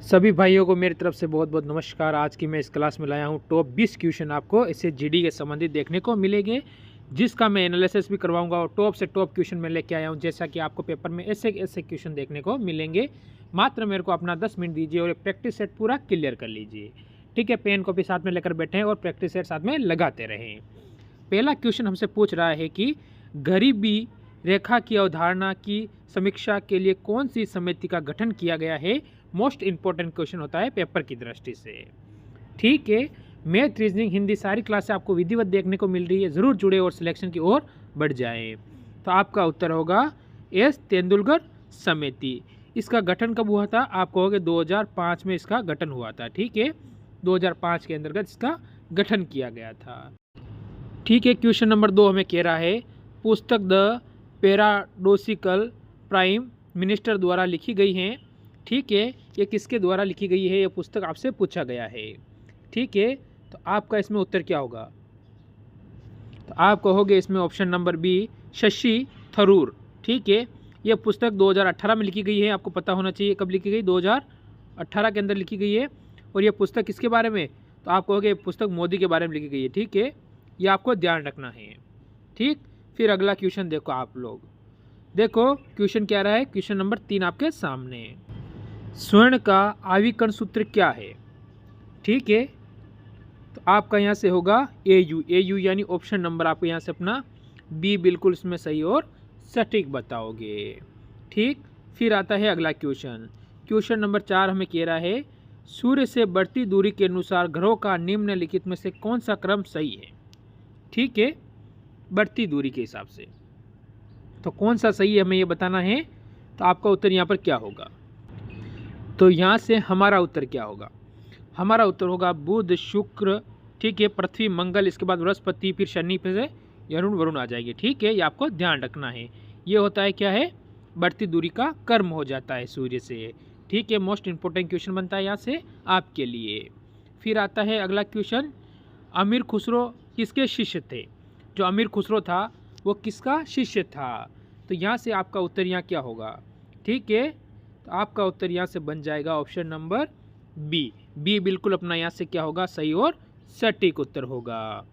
सभी भाइयों को मेरी तरफ से बहुत बहुत नमस्कार। आज की मैं इस क्लास में लाया हूँ टॉप 20 क्वेश्चन आपको इससे जीडी के संबंधित देखने को मिलेंगे, जिसका मैं एनालिसिस भी करवाऊंगा और टॉप से टॉप क्वेश्चन मैं लेके आया हूँ। जैसा कि आपको पेपर में ऐसे ऐसे क्वेश्चन देखने को मिलेंगे। मात्र मेरे को अपना 10 मिनट दीजिए और प्रैक्टिस सेट पूरा क्लियर कर लीजिए। ठीक है, पेन कॉपी साथ में लेकर बैठें और प्रैक्टिस सेट साथ में लगाते रहें। पहला क्वेश्चन हमसे पूछ रहा है कि गरीबी रेखा की अवधारणा की समीक्षा के लिए कौन सी समिति का गठन किया गया है। मोस्ट इंपॉर्टेंट क्वेश्चन होता है पेपर की दृष्टि से। ठीक है, मैथ, रीजनिंग, हिंदी सारी क्लासें आपको विधिवत देखने को मिल रही है। ज़रूर जुड़े और सिलेक्शन की ओर बढ़ जाएं। तो आपका उत्तर होगा एस तेंदुलकर समिति। इसका गठन कब हुआ था? आप कहोगे 2005 में इसका गठन हुआ था। ठीक है, 2005 के अंतर्गत इसका गठन किया गया था। ठीक है, क्वेश्चन नंबर 2 हमें कह रहा है पुस्तक द पैराडोसिकल प्राइम मिनिस्टर द्वारा लिखी गई है। ठीक है, ये किसके द्वारा लिखी गई है? ये पुस्तक आपसे पूछा गया है। ठीक है, तो आपका इसमें उत्तर क्या होगा? तो आप कहोगे इसमें option number b Shashi Tharoor. ठीक है, यह पुस्तक 2018 में लिखी गई है। आपको पता होना चाहिए कब लिखी गई, 2018 के अंदर लिखी गई है। और यह पुस्तक किसके बारे में? तो आप कहोगे पुस्तक मोदी के बारे में लिखी गई है। ठीक है, ये आपको ध्यान रखना है। ठीक, फिर अगला क्वेश्चन देखो आप लोग। देखो क्वेश्चन क्या रहा है, क्वेश्चन नंबर 3 आपके सामने। स्वर्ण का आविकर्ण सूत्र क्या है? ठीक है, तो आपका यहाँ से होगा AU यानी ऑप्शन नंबर आपको यहाँ से अपना बी बिल्कुल इसमें सही और सटीक बताओगे। ठीक, फिर आता है अगला क्वेश्चन। क्वेश्चन नंबर 4 हमें कह रहा है सूर्य से बढ़ती दूरी के अनुसार ग्रहों का निम्नलिखित में से कौन सा क्रम सही है? ठीक है, बढ़ती दूरी के हिसाब से तो कौन सा सही है हमें ये बताना है। तो आपका उत्तर यहाँ पर क्या होगा? तो यहाँ से हमारा उत्तर क्या होगा? हमारा उत्तर होगा बुध, शुक्र, ठीक है, पृथ्वी, मंगल, इसके बाद बृहस्पति, फिर शनि, फिर अरुण, वरुण आ जाएगी। ठीक है, ये आपको ध्यान रखना है। ये होता है क्या है, बढ़ती दूरी का कर्म हो जाता है सूर्य से। ठीक है, मोस्ट इंपॉर्टेंट क्वेश्चन बनता है यहाँ से आपके लिए। फिर आता है अगला क्वेश्चन, अमीर खुसरो किसके शिष्य थे? जो अमीर खुसरो था वो किसका शिष्य था? तो यहाँ से आपका उत्तर यहाँ क्या होगा? ठीक है, तो आपका उत्तर यहाँ से बन जाएगा ऑप्शन नंबर बी बिल्कुल अपना यहाँ से क्या होगा, सही और सटीक उत्तर होगा,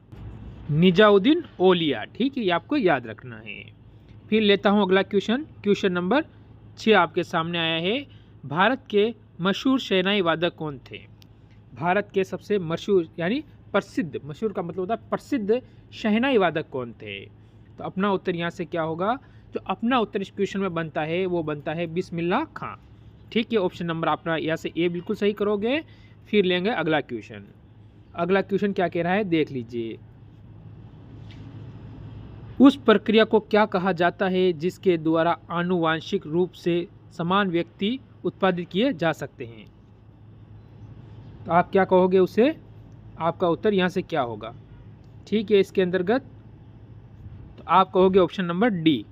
निजामुद्दीन औलिया। ठीक है, ये आपको याद रखना है। फिर लेता हूँ अगला क्वेश्चन। क्वेश्चन नंबर 6 आपके सामने आया है, भारत के मशहूर शहनाई वादक कौन थे? भारत के सबसे मशहूर यानी प्रसिद्ध, मशहूर का मतलब होता है प्रसिद्ध, शहनाई वादक कौन थे? तो अपना उत्तर यहाँ से क्या होगा? जो अपना उत्तर इस क्वेश्चन में बनता है वो बनता है बिस्मिल्लाह खां। ठीक है, ऑप्शन नंबर अपना यहाँ से ए बिल्कुल सही करोगे। फिर लेंगे अगला क्वेश्चन। अगला क्वेश्चन क्या कह रहा है देख लीजिए। उस प्रक्रिया को क्या कहा जाता है जिसके द्वारा आनुवांशिक रूप से समान व्यक्ति उत्पादित किए जा सकते हैं? तो आप क्या कहोगे उसे? आपका उत्तर यहाँ से क्या होगा? ठीक है, इसके अंतर्गत तो आप कहोगे ऑप्शन नंबर डी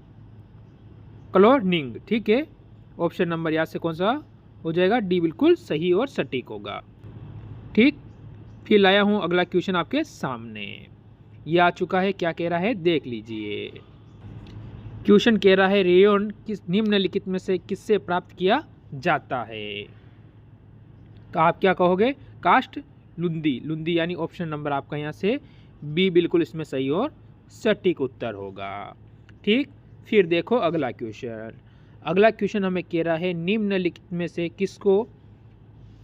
क्लोनिंग। ठीक है, ऑप्शन नंबर यहाँ से कौन सा हो जाएगा? डी बिल्कुल सही और सटीक होगा। ठीक, फिर लाया हूँ अगला क्वेश्चन आपके सामने। ये आ चुका है, क्या कह रहा है देख लीजिए। क्वेश्चन कह रहा है रेयन किस निम्नलिखित में से किससे प्राप्त किया जाता है? तो आप क्या कहोगे? कास्ट लुंदी यानी ऑप्शन नंबर आपका यहाँ से बी बिल्कुल इसमें सही और सटीक उत्तर होगा। ठीक, फिर देखो अगला क्वेश्चन। अगला क्वेश्चन हमें कह रहा है निम्नलिखित में से किसको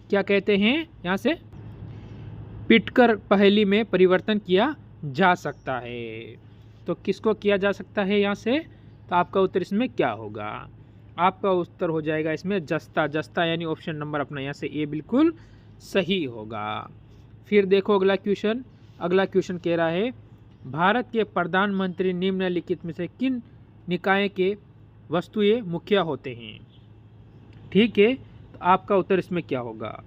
क्या कहते हैं? यहाँ से पिटकर पहेली में परिवर्तन किया जा सकता है। तो किसको किया जा सकता है यहाँ से? तो आपका उत्तर इसमें क्या होगा? आपका उत्तर हो जाएगा इसमें जस्ता यानी ऑप्शन नंबर अपना यहाँ से ए बिल्कुल सही होगा। फिर देखो अगला क्वेश्चन। अगला क्वेश्चन कह रहा है भारत के प्रधानमंत्री निम्नलिखित में से किन निकाय के वस्तुएं मुखिया होते हैं? ठीक है, तो आपका उत्तर इसमें क्या होगा?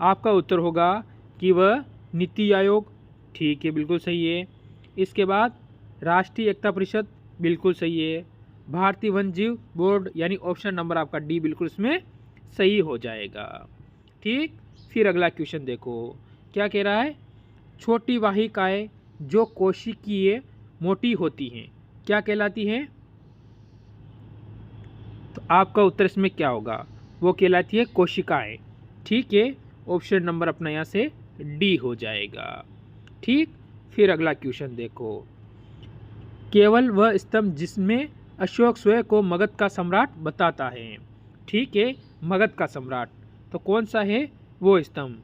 आपका उत्तर होगा कि वह नीति आयोग। ठीक है, बिल्कुल सही है। इसके बाद राष्ट्रीय एकता परिषद, बिल्कुल सही है। भारतीय वन्य जीव बोर्ड यानी ऑप्शन नंबर आपका डी बिल्कुल इसमें सही हो जाएगा। ठीक, फिर अगला क्वेश्चन देखो क्या कह रहा है, छोटी वाहिकाएं जो कोशिकीय मोटी होती हैं क्या कहलाती हैं? तो आपका उत्तर इसमें क्या होगा? वो कहलाती है कोशिकाएं। ठीक है, ऑप्शन नंबर अपना यहाँ से डी हो जाएगा। ठीक, फिर अगला क्वेश्चन देखो, केवल वह स्तंभ जिसमें अशोक स्वयं को मगध का सम्राट बताता है। ठीक है, मगध का सम्राट तो कौन सा है वो स्तंभ?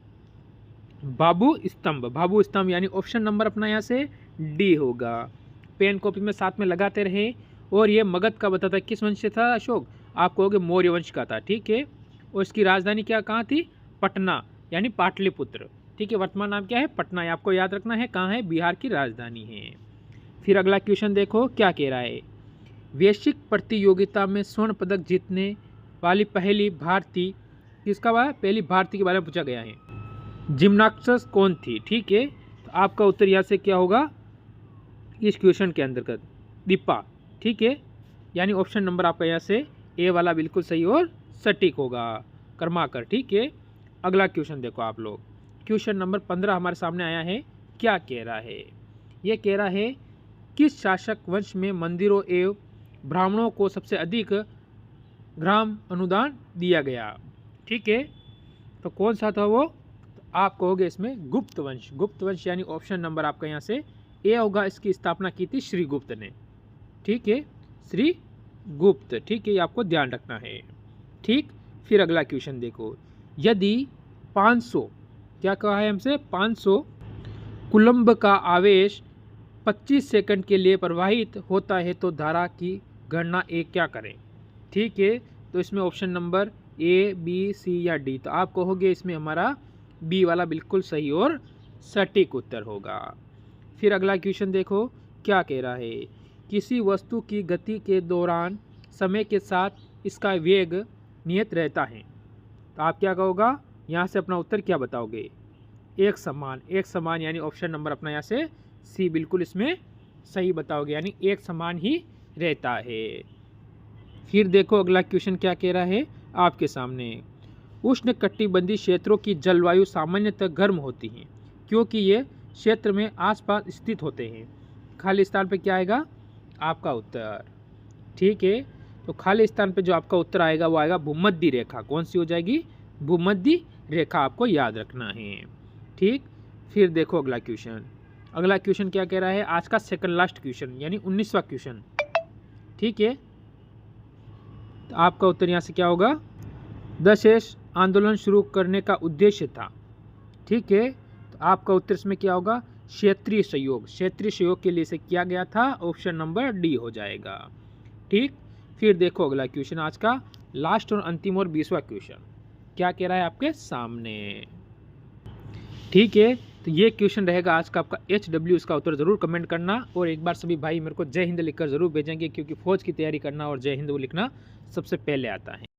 बाबू स्तंभ। बाबू स्तंभ यानी ऑप्शन नंबर अपना यहाँ से डी होगा। पेन कॉपी में साथ में लगाते रहे। और ये मगध का बताता है, किस वंश से था अशोक? आप कहोगे मौर्य वंश का था। ठीक है, और इसकी राजधानी क्या कहाँ थी? पटना यानी पाटलिपुत्र। ठीक है, वर्तमान नाम क्या है? पटना। आपको याद रखना है कहाँ है, बिहार की राजधानी है। फिर अगला क्वेश्चन देखो क्या कह रहा है, वैश्विक प्रतियोगिता में स्वर्ण पदक जीतने वाली पहली भारतीय, किसका बारे? पहली भारतीय के बारे में पूछा गया है। जिम्नास्टिक्स कौन थी? ठीक है, तो आपका उत्तर यहाँ से क्या होगा इस क्वेश्चन के अंतर्गत? दीपा। ठीक है, यानी ऑप्शन नंबर आपका यहाँ से ए वाला बिल्कुल सही और सटीक होगा, कर्माकर। ठीक है, अगला क्वेश्चन देखो आप लोग, क्वेश्चन नंबर 15 हमारे सामने आया है। क्या कह रहा है? ये कह रहा है किस शासक वंश में मंदिरों एवं ब्राह्मणों को सबसे अधिक ग्राम अनुदान दिया गया? ठीक है, तो कौन सा था वो? तो आप कहोगे इसमें गुप्त वंश। गुप्त वंश यानी ऑप्शन नंबर आपका यहाँ से ए होगा। इसकी स्थापना की थी श्री गुप्त ने। ठीक है, श्री गुप्त। ठीक है, ये आपको ध्यान रखना है। ठीक, फिर अगला क्वेश्चन देखो, यदि 500, क्या कहा है हमसे? 500 कुलम्ब का आवेश 25 सेकंड के लिए प्रवाहित होता है तो धारा की गणना ए क्या करें? ठीक है, तो इसमें ऑप्शन नंबर ए, बी, सी या डी, तो आप कहोगे इसमें हमारा बी वाला बिल्कुल सही और सटीक उत्तर होगा। फिर अगला क्वेश्चन देखो क्या कह रहा है, किसी वस्तु की गति के दौरान समय के साथ इसका वेग नियत रहता है, तो आप क्या कहोगा? यहाँ से अपना उत्तर क्या बताओगे? एक समान। एक समान यानी ऑप्शन नंबर अपना यहाँ से सी बिल्कुल इसमें सही बताओगे, यानी एक समान ही रहता है। फिर देखो अगला क्वेश्चन क्या कह रहा है आपके सामने, उष्णकटिबंधीय क्षेत्रों की जलवायु सामान्यतः गर्म होती है क्योंकि ये क्षेत्र में आसपास स्थित होते हैं। खाली स्थान पे क्या आएगा आपका उत्तर? ठीक है, तो खाली स्थान पे जो आपका उत्तर आएगा वो आएगा भूमध्य रेखा। कौन सी हो जाएगी? भूमध्य रेखा, आपको याद रखना है। ठीक, फिर देखो अगला क्वेश्चन। अगला क्वेश्चन क्या कह रहा है? आज का सेकंड लास्ट क्वेश्चन यानी 19वां क्वेश्चन। ठीक है, तो आपका उत्तर यहाँ से क्या होगा? दशेश आंदोलन शुरू करने का उद्देश्य था। ठीक है, तो आपका उत्तर इसमें क्या होगा? क्षेत्रीय सहयोग। क्षेत्रीय सहयोग के लिए इसे किया गया था, ऑप्शन नंबर डी हो जाएगा। ठीक, फिर देखो अगला क्वेश्चन, आज का लास्ट और अंतिम और 20वां क्वेश्चन क्या कह रहा है आपके सामने। ठीक है, तो ये क्वेश्चन रहेगा आज का आपका HW। इसका उत्तर जरूर कमेंट करना, और एक बार सभी भाई मेरे को जय हिंद लिखकर जरूर भेजेंगे, क्योंकि फौज की तैयारी करना और जय हिंद वो लिखना सबसे पहले आता है।